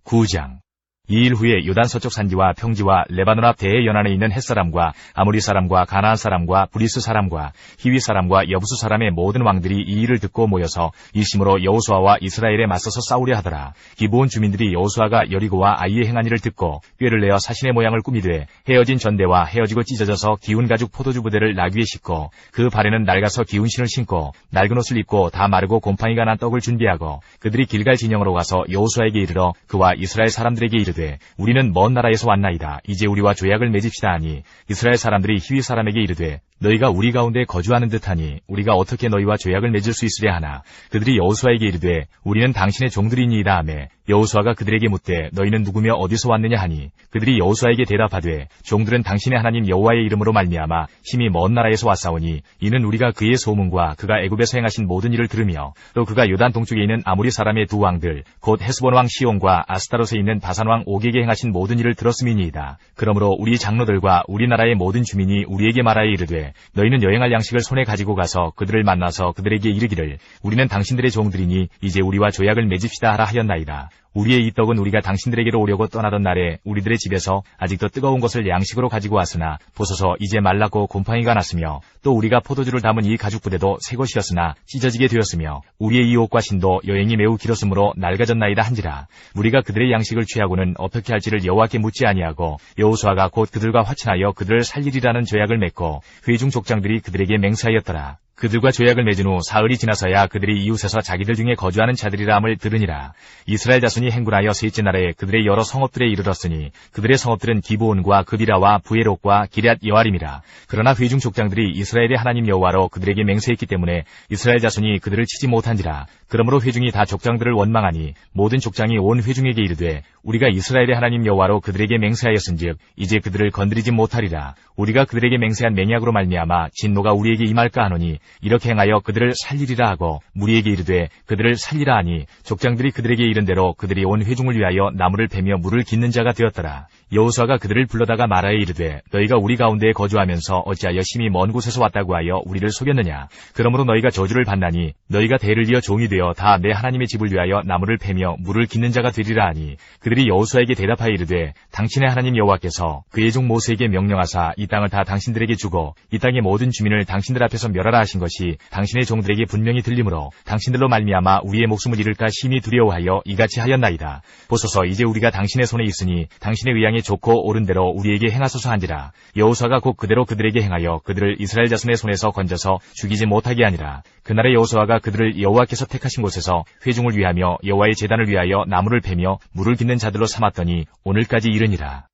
9장. 이 일 후에 요단 서쪽 산지와 평지와 레바논 앞 대해 연안에 있는 햇사람과 아모리 사람과 가나안 사람과 브리스 사람과 히위 사람과 여부수 사람의 모든 왕들이 이 일을 듣고 모여서 일심으로 여호수아와 이스라엘에 맞서서 싸우려 하더라. 기브온 주민들이 여호수아가 여리고와 아이의 행한 일을 듣고 꾀를 내어 사신의 모양을 꾸미되 헤어진 전대와 헤어지고 찢어져서 기운 가죽 포도주 부대를 나귀에 싣고 그 발에는 낡아서 기운 신을 신고 낡은 옷을 입고 다 마르고 곰팡이가 난 떡을 준비하고 그들이 길갈 진영으로 가서 여호수아에게 이르러 그와 이스라엘 사람들에게 이르되 우리는 먼 나라에서 왔나이다. 이제 우리와 조약을 맺읍시다 하니 이스라엘 사람들이 히위 사람에게 이르되 너희가 우리 가운데 거주하는 듯하니 우리가 어떻게 너희와 조약을 맺을 수 있으랴 하나 그들이 여호수아에게 이르되 우리는 당신의 종들이니이다 하매 여호수아가 그들에게 묻되 너희는 누구며 어디서 왔느냐 하니 그들이 여호수아에게 대답하되 종들은 당신의 하나님 여호와의 이름으로 말미암아 힘이 먼 나라에서 왔사오니 이는 우리가 그의 소문과 그가 애굽에서 행하신 모든 일을 들으며 또 그가 요단 동쪽에 있는 아모리 사람의 두 왕들 곧 헤스본 왕 시온과 아스타롯에 있는 바산 왕 옥에게 행하신 모든 일을 들었음이니이다. 그러므로 우리 장로들과 우리나라의 모든 주민이 우리에게 말하여 이르되 너희는 여행할 양식을 손에 가지고 가서 그들을 만나서 그들에게 이르기를 우리는 당신들의 종들이니 이제 우리와 조약을 맺읍시다 하라 하였나이다. 우리의 이 떡은 우리가 당신들에게로 오려고 떠나던 날에 우리들의 집에서 아직도 뜨거운 것을 양식으로 가지고 왔으나 보소서 이제 말랐고 곰팡이가 났으며 또 우리가 포도주를 담은 이 가죽 부대도 새 것이었으나 찢어지게 되었으며 우리의 이 옷과 신도 여행이 매우 길었으므로 낡아졌나이다 한지라. 우리가 그들의 양식을 취하고는 어떻게 할지를 여호와께 묻지 아니하고 여호수아가 곧 그들과 화친하여 그들을 살리리라는 조약을 맺고 회중 족장들이 그들에게 맹세하였더라. 그들과 조약을 맺은 후 사흘이 지나서야 그들이 이웃에서 자기들 중에 거주하는 자들이라 함을 들으니라. 이스라엘 자손이 행군하여 셋째 날에 그들의 여러 성읍들에 이르렀으니 그들의 성읍들은 기브온과 그비라와 부에롯과 기럇 여아림이라. 그러나 회중 족장들이 이스라엘의 하나님 여호와로 그들에게 맹세했기 때문에 이스라엘 자손이 그들을 치지 못한지라. 그러므로 회중이 다 족장들을 원망하니 모든 족장이 온 회중에게 이르되 우리가 이스라엘의 하나님 여호와로 그들에게 맹세하였은즉 이제 그들을 건드리지 못하리라. 우리가 그들에게 맹세한 맹약으로 말미암아 진노가 우리에게 임할까 하노니 이렇게 행하여 그들을 살리리라 하고 무리에게 이르되 그들을 살리라 하니 족장들이 그들에게 이른 대로 그들이 온 회중을 위하여 나무를 베며 물을 깃는 자가 되었더라. 여호수아가 그들을 불러다가 말하여 이르되 너희가 우리 가운데에 거주하면서 어찌하여 심히 먼 곳에서 왔다고 하여 우리를 속였느냐. 그러므로 너희가 저주를 받나니 너희가 대를 이어 종이 되어 다 내 하나님의 집을 위하여 나무를 베며 물을 깃는 자가 되리라 하니 그들이 여호수아에게 대답하여 이르되 당신의 하나님 여호와께서 그의 종 모세에게 명령하사 이 땅을 다 당신들에게 주고 이 땅의 모든 주민을 당신들 앞에서 멸하라 하신 것이 당신의 종들에게 분명히 들리므로 당신들로 말미암아 우리의 목숨을 잃을까 심히 두려워하여 이같이 하였나이다. 보소서 이제 우리가 당신의 손에 있으니 당신의 의향에 좋고 옳은 대로 우리에게 행하소서 한지라. 여호수아가 곧 그대로 그들에게 행하여 그들을 이스라엘 자손의 손에서 건져서 죽이지 못하게 하니라. 그날에 여호수아가 그들을 여호와께서 택하신 곳에서 회중을 위하며 여호와의 제단을 위하여 나무를 베며 물을 깃는 자들로 삼았더니 오늘까지 이르니라.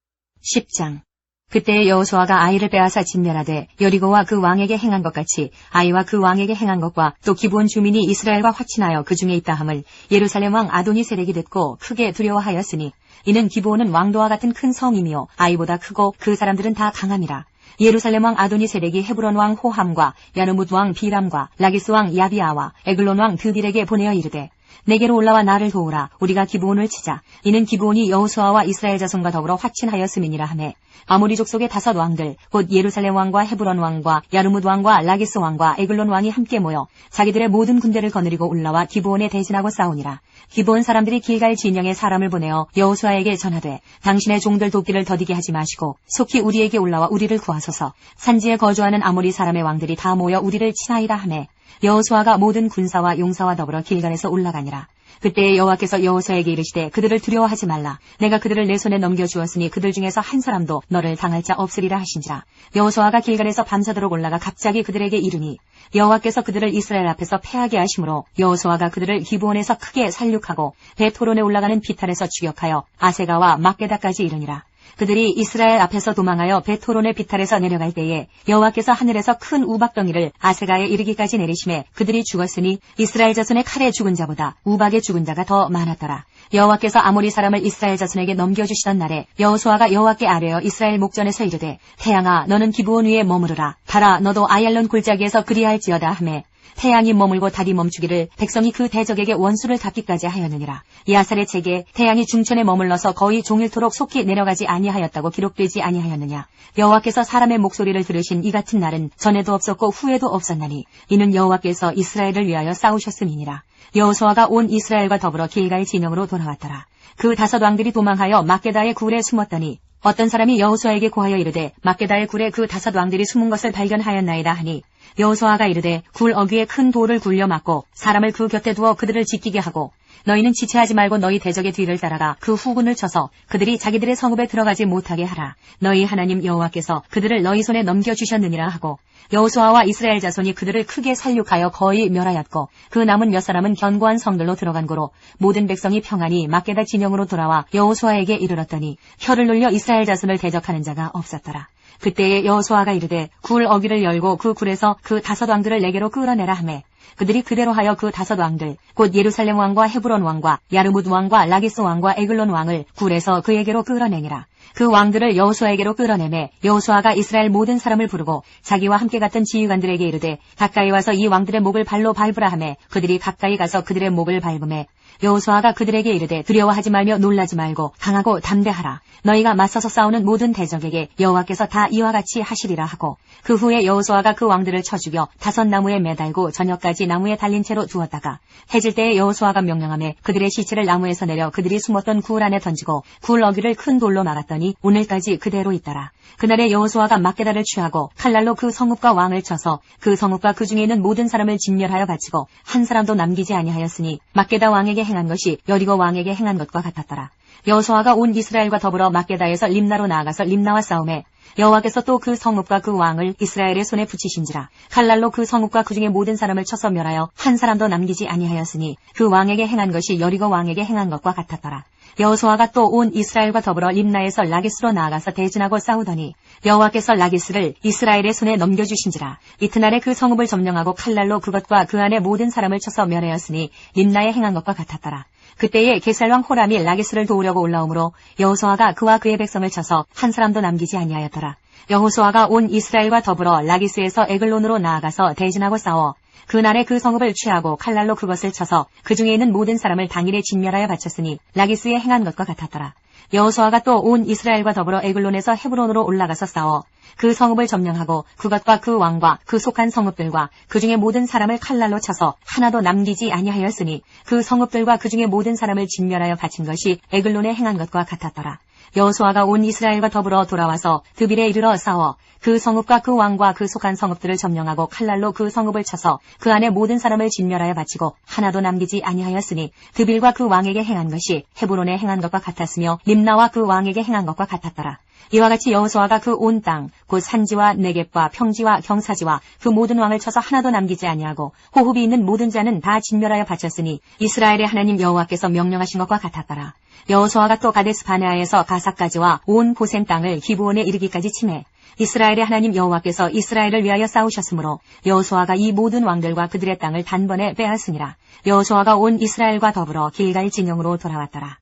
10장. 그때 여호수아가 아이를 빼앗아 진멸하되 여리고와 그 왕에게 행한 것 같이 아이와 그 왕에게 행한 것과 또 기브온 주민이 이스라엘과 화친하여 그 중에 있다함을 예루살렘 왕 아도니세덱이 듣고 크게 두려워하였으니 이는 기브온은 왕도와 같은 큰 성이며 아이보다 크고 그 사람들은 다 강함이라. 예루살렘 왕 아도니세덱이 헤브론 왕 호함과 야르뭇 왕 비람과 라기스 왕 야비아와 에글론 왕 드빌에게 보내어 이르되 내게로 올라와 나를 도우라. 우리가 기브온을 치자. 이는 기브온이 여호수아와 이스라엘 자손과 더불어 화친하였음이니라 하매 아모리 족속의 5 왕들 곧 예루살렘 왕과 헤브론 왕과 야르뭇 왕과 라기스 왕과 에글론 왕이 함께 모여 자기들의 모든 군대를 거느리고 올라와 기브온에 대진하고 싸우니라. 기브온 사람들이 길갈 진영에 사람을 보내어 여호수아에게 전하되 당신의 종들 돕기를 더디게 하지 마시고 속히 우리에게 올라와 우리를 구하소서. 산지에 거주하는 아모리 사람의 왕들이 다 모여 우리를 치나이다 하매 여호수아가 모든 군사와 용사와 더불어 길갈에서 올라가니라. 그때 여호와께서 여호수아에게 이르시되 그들을 두려워하지 말라. 내가 그들을 내 손에 넘겨주었으니 그들 중에서 한 사람도 너를 당할 자 없으리라 하신지라. 여호수아가 길갈에서 밤새도록 올라가 갑자기 그들에게 이르니 여호와께서 그들을 이스라엘 앞에서 패하게 하심으로 여호수아가 그들을 기브온에서 크게 살육하고 베토론에 올라가는 비탈에서 추격하여 아세가와 막게다까지 이르니라. 그들이 이스라엘 앞에서 도망하여 베토론의 비탈에서 내려갈 때에 여호와께서 하늘에서 큰 우박덩이를 아세가에 이르기까지 내리심에 그들이 죽었으니 이스라엘 자손의 칼에 죽은 자보다 우박에 죽은 자가 더 많았더라. 여호와께서 아모리 사람을 이스라엘 자손에게 넘겨주시던 날에 여호수아가 여호와께 아뢰어 이스라엘 목전에서 이르되 태양아 너는 기브온 위에 머무르라. 달아 너도 아얄론 골짜기에서 그리할지어다 하매 태양이 머물고 달이 멈추기를 백성이 그 대적에게 원수를 갚기까지 하였느니라. 야살의 책에 태양이 중천에 머물러서 거의 종일토록 속히 내려가지 아니하였다고 기록되지 아니하였느냐. 여호와께서 사람의 목소리를 들으신 이 같은 날은 전에도 없었고 후에도 없었나니 이는 여호와께서 이스라엘을 위하여 싸우셨음이니라. 여호수아가 온 이스라엘과 더불어 길갈 진영으로 돌아왔더라. 그 5 왕들이 도망하여 막게다의 굴에 숨었더니 어떤 사람이 여호수아에게 고하여 이르되 막게다의 굴에 그 5 왕들이 숨은 것을 발견하였나이다 하니 여호수아가 이르되 굴 어귀에 큰 돌을 굴려 막고 사람을 그 곁에 두어 그들을 지키게 하고 너희는 지체하지 말고 너희 대적의 뒤를 따라가 그 후군을 쳐서 그들이 자기들의 성읍에 들어가지 못하게 하라. 너희 하나님 여호와께서 그들을 너희 손에 넘겨주셨느니라 하고 여호수아와 이스라엘 자손이 그들을 크게 살육하여 거의 멸하였고 그 남은 몇 사람은 견고한 성들로 들어간 고로 모든 백성이 평안히 막게다 진영으로 돌아와 여호수아에게 이르렀더니 혀를 눌려 이스라엘 자손을 대적하는 자가 없었더라. 그때에 여호수아가 이르되 굴 어귀를 열고 그 굴에서 그 5 왕들을 내게로 끌어내라 하매 그들이 그대로 하여 그 5 왕들 곧 예루살렘 왕과 헤브론 왕과 야르뭇 왕과 라기스 왕과 에글론 왕을 굴에서 그에게로 끌어내니라. 그 왕들을 여호수아에게로 끌어내매 여호수아가 이스라엘 모든 사람을 부르고 자기와 함께 갔던 지휘관들에게 이르되 가까이 와서 이 왕들의 목을 발로 밟으라 하매 그들이 가까이 가서 그들의 목을 밟음에 여호수아가 그들에게 이르되 두려워하지 말며 놀라지 말고 강하고 담대하라. 너희가 맞서서 싸우는 모든 대적에게 여호와께서 다 이와 같이 하시리라 하고 그 후에 여호수아가 그 왕들을 쳐 죽여 5 나무에 매달고 저녁까지 나무에 달린 채로 두었다가 해질 때에 여호수아가 명령하며 그들의 시체를 나무에서 내려 그들이 숨었던 굴 안에 던지고 굴 어귀를 큰 돌로 막았더니 오늘까지 그대로 있더라. 그날에 여호수아가 막게다를 취하고 칼날로 그 성읍과 왕을 쳐서 그 성읍과 그 중에 있는 모든 사람을 진멸하여 바치고 한 사람도 남기지 아니하였으니 막게다 왕에게 행한 것이 여리고 왕에게 행한 것과 같았더라. 여호수아가 온 이스라엘과 더불어 막게다에서 림나로 나아가서 림나와 싸우매 여호와께서 또 그 성읍과 그 왕을 이스라엘의 손에 붙이신지라. 칼날로 그 성읍과 그 중에 모든 사람을 쳐서 멸하여 한 사람도 남기지 아니하였으니 그 왕에게 행한 것이 여리고 왕에게 행한 것과 같았더라. 여호수아가 또 온 이스라엘과 더불어 림나에서 라기스로 나아가서 대진하고 싸우더니 여호와께서 라기스를 이스라엘의 손에 넘겨주신지라. 이튿날에 그 성읍을 점령하고 칼날로 그것과 그 안에 모든 사람을 쳐서 멸하였으니 림나에 행한 것과 같았더라. 그때에 게살왕 호람이 라기스를 도우려고 올라오므로 여호수아가 그와 그의 백성을 쳐서 한 사람도 남기지 아니하였더라. 여호수아가 온 이스라엘과 더불어 라기스에서 에글론으로 나아가서 대진하고 싸워 그날에 그 성읍을 취하고 칼날로 그것을 쳐서 그 중에 있는 모든 사람을 당일에 진멸하여 바쳤으니 라기스에 행한 것과 같았더라. 여호수아가 또 온 이스라엘과 더불어 에글론에서 헤브론으로 올라가서 싸워 그 성읍을 점령하고 그것과 그 왕과 그 속한 성읍들과 그 중에 모든 사람을 칼날로 쳐서 하나도 남기지 아니하였으니 그 성읍들과 그 중에 모든 사람을 진멸하여 바친 것이 에글론에 행한 것과 같았더라. 여호수아가 온 이스라엘과 더불어 돌아와서 드빌에 이르러 싸워 그 성읍과 그 왕과 그 속한 성읍들을 점령하고 칼날로 그 성읍을 쳐서 그 안에 모든 사람을 진멸하여 바치고 하나도 남기지 아니하였으니 드빌과 그 왕에게 행한 것이 헤브론에 행한 것과 같았으며 림나와 그 왕에게 행한 것과 같았더라. 이와 같이 여호수아가 그 온 땅 곧 산지와 네겝과 평지와 경사지와 그 모든 왕을 쳐서 하나도 남기지 아니하고 호흡이 있는 모든 자는 다 진멸하여 바쳤으니 이스라엘의 하나님 여호와께서 명령하신 것과 같았더라. 여호수아가 또 가데스 바네아에서 가사까지와 온 고센 땅을 기브온에 이르기까지 치매 이스라엘의 하나님 여호와께서 이스라엘을 위하여 싸우셨으므로 여호수아가 이 모든 왕들과 그들의 땅을 단번에 빼앗으니라. 여호수아가 온 이스라엘과 더불어 길갈 진영으로 돌아왔더라.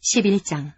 11장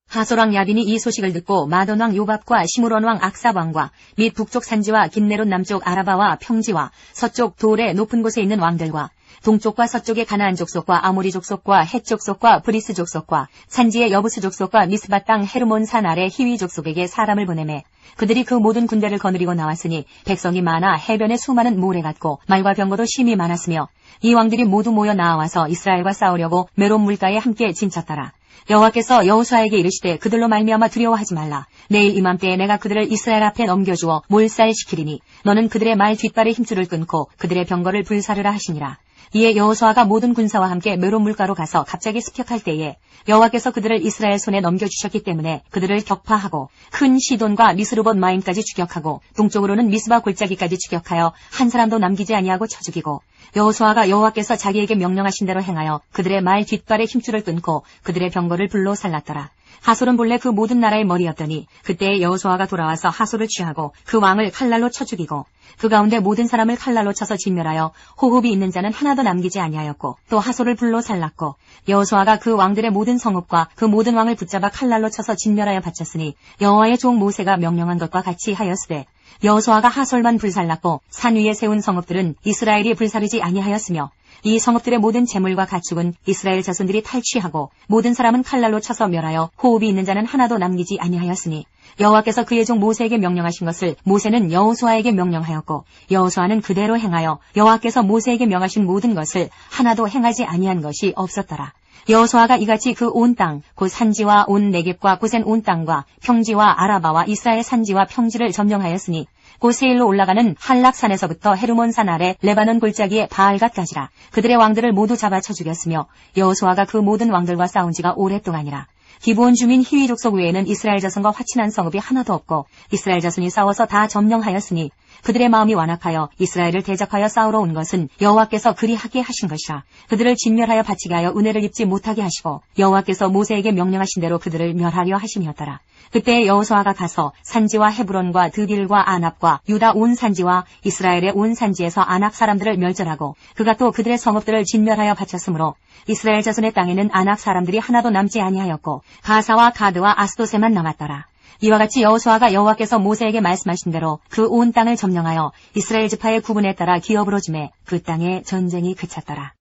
하솔왕 야빈이 이 소식을 듣고 마돈왕 요밥과 시므론왕 악삽왕과 및 북쪽 산지와 긴네롯 남쪽 아라바와 평지와 서쪽 돌의 높은 곳에 있는 왕들과 동쪽과 서쪽의 가나안 족속과 아모리 족속과 헷 족속과 브리스 족속과 산지의 여부스 족속과 미스바 땅 헤르몬 산 아래 히위 족속에게 사람을 보내매 그들이 그 모든 군대를 거느리고 나왔으니 백성이 많아 해변에 수많은 모래 같고 말과 병거도 심히 많았으며 이 왕들이 모두 모여 나와서 이스라엘과 싸우려고 메론 물가에 함께 진쳤더라. 여호와께서 여호수아에게 이르시되 그들로 말미암아 두려워하지 말라. 내일 이맘때에 내가 그들을 이스라엘 앞에 넘겨주어 몰살시키리니 너는 그들의 말 뒷발의 힘줄을 끊고 그들의 병거를 불사르라 하시니라. 이에 여호수아가 모든 군사와 함께 메론 물가로 가서 갑자기 습격할 때에 여호와께서 그들을 이스라엘 손에 넘겨주셨기 때문에 그들을 격파하고 큰 시돈과 미스르봇 마임까지 추격하고 동쪽으로는 미스바 골짜기까지 추격하여 한 사람도 남기지 아니하고 쳐 죽이고 여호수아가 여호와께서 자기에게 명령하신 대로 행하여 그들의 말 뒷발의 힘줄을 끊고 그들의 병거를 불로 살랐더라. 하솔은 본래 그 모든 나라의 머리였더니 그때에 여호수아가 돌아와서 하솔을 취하고 그 왕을 칼날로 쳐 죽이고 그 가운데 모든 사람을 칼날로 쳐서 진멸하여 호흡이 있는 자는 하나도 남기지 아니하였고 또 하솔을 불로 살랐고 여호수아가 그 왕들의 모든 성읍과 그 모든 왕을 붙잡아 칼날로 쳐서 진멸하여 바쳤으니 여호와의 종 모세가 명령한 것과 같이 하였으되 여호수아가 하솔만 불살랐고 산 위에 세운 성읍들은 이스라엘이 불사르지 아니하였으며 이 성읍들의 모든 재물과 가축은 이스라엘 자손들이 탈취하고 모든 사람은 칼날로 쳐서 멸하여 호흡이 있는 자는 하나도 남기지 아니하였으니 여호와께서 그의 종 모세에게 명령하신 것을 모세는 여호수아에게 명령하였고 여호수아는 그대로 행하여 여호와께서 모세에게 명하신 모든 것을 하나도 행하지 아니한 것이 없었더라. 여호수아가 이같이 그 온 땅 곧 산지와 온 네겝과 고센 온 땅과 평지와 아라바와 이스라엘 산지와 평지를 점령하였으니 곧 세일로 올라가는 한락산에서부터 헤르몬산 아래 레바논 골짜기의 바알갓까지라. 그들의 왕들을 모두 잡아 쳐 죽였으며 여호수아가 그 모든 왕들과 싸운 지가 오랫동안이라. 기브온 주민 히위 족속 외에는 이스라엘 자손과 화친한 성읍이 하나도 없고 이스라엘 자손이 싸워서 다 점령하였으니 그들의 마음이 완악하여 이스라엘을 대적하여 싸우러 온 것은 여호와께서 그리하게 하신 것이라. 그들을 진멸하여 바치게 하여 은혜를 입지 못하게 하시고 여호와께서 모세에게 명령하신 대로 그들을 멸하려 하심이었더라. 그때 여호수아가 가서 산지와 헤브론과 드빌과 아납과 유다 온 산지와 이스라엘의 온 산지에서 아낙 사람들을 멸절하고 그가 또 그들의 성읍들을 진멸하여 바쳤으므로 이스라엘 자손의 땅에는 아낙 사람들이 하나도 남지 아니하였고 가사와 가드와 아스도세만 남았더라. 이와 같이 여호수아가 여호와께서 모세에게 말씀하신 대로 그 온 땅을 점령하여 이스라엘 지파의 구분에 따라 기업으로 주매 그 땅에 전쟁이 그쳤더라.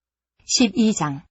12장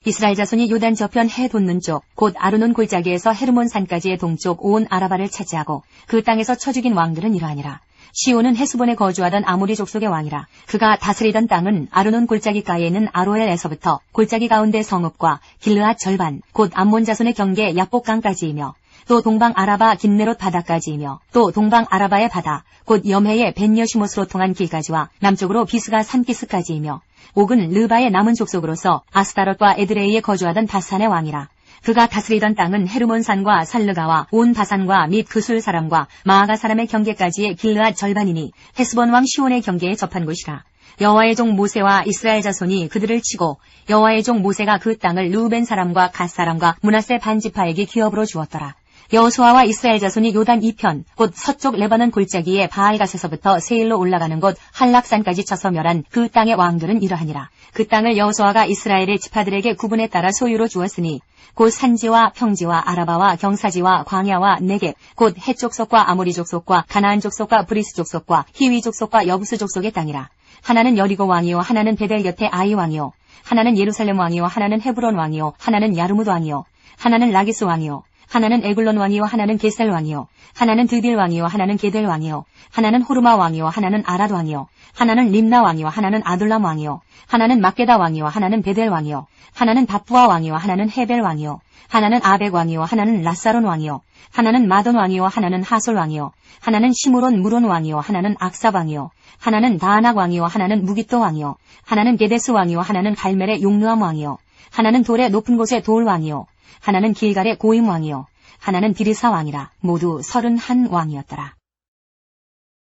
이스라엘 자손이 요단 저편 해 돋는 쪽 곧 아르논 골짜기에서 헤르몬 산까지의 동쪽 온 아라바를 차지하고 그 땅에서 쳐 죽인 왕들은 이러하니라. 시온은 헤스본에 거주하던 아모리 족속의 왕이라. 그가 다스리던 땅은 아르논 골짜기가에 있는 아로엘에서부터 골짜기 가운데 성읍과 길르앗 절반 곧 암몬 자손의 경계 야복강까지이며 또 동방 아라바 긴네롯 바다까지이며 또 동방 아라바의 바다 곧 염해의 벤여시못으로 통한 길까지와 남쪽으로 비스가 산기스까지이며 옥은 르바의 남은 족속으로서 아스타롯과 에드레이에 거주하던 바산의 왕이라. 그가 다스리던 땅은 헤르몬산과 살르가와 온 바산과 및 그술 사람과 마아가 사람의 경계까지의 길르앗 절반이니 헤스본 왕 시온의 경계에 접한 곳이라. 여호와의 종 모세와 이스라엘 자손이 그들을 치고 여호와의 종 모세가 그 땅을 르우벤 사람과 갓 사람과 므낫세 반지파에게 기업으로 주었더라. 여호수아와 이스라엘 자손이 요단 이편 곧 서쪽 레바논 골짜기의 바알갓에서부터 세일로 올라가는 곳 할락산까지 쳐서 멸한 그 땅의 왕들은 이러하니라. 그 땅을 여호수아가 이스라엘의 지파들에게 구분에 따라 소유로 주었으니 곧 산지와 평지와 아라바와 경사지와 광야와 네겝 곧 헷 족속과 아모리 족속과 가나안 족속과 브리스 족속과 히위 족속과 여부스 족속의 땅이라. 하나는 여리고 왕이요 하나는 베델 곁에 아이 왕이요 하나는 예루살렘 왕이요 하나는 헤브론 왕이요 하나는 야르무드 왕이요 하나는 라기스 왕이요 하나는 에글론 왕이요 하나는 게살 왕이요 하나는 드빌 왕이요 하나는 게델 왕이요 하나는 호르마 왕이요 하나는 아랏 왕이요 하나는 림나 왕이요 하나는 아둘람 왕이요 하나는 막게다 왕이요 하나는 베델 왕이요 하나는 바푸아 왕이요 하나는 헤벨 왕이요 하나는 아벡 왕이요 하나는 라사론 왕이요 하나는 마돈 왕이요 하나는 하솔 왕이요 하나는 시므론 무론 왕이요 하나는 악삽 왕이요 하나는 다아낙 왕이요 하나는 무깃도 왕이요 하나는 게데스 왕이요 하나는 갈멜의 용르암 왕이요 하나는 돌의 높은 곳의 돌 왕이요 하나는 길갈의 고임 왕이요 하나는 비르사 왕이라. 모두 31 왕이었더라.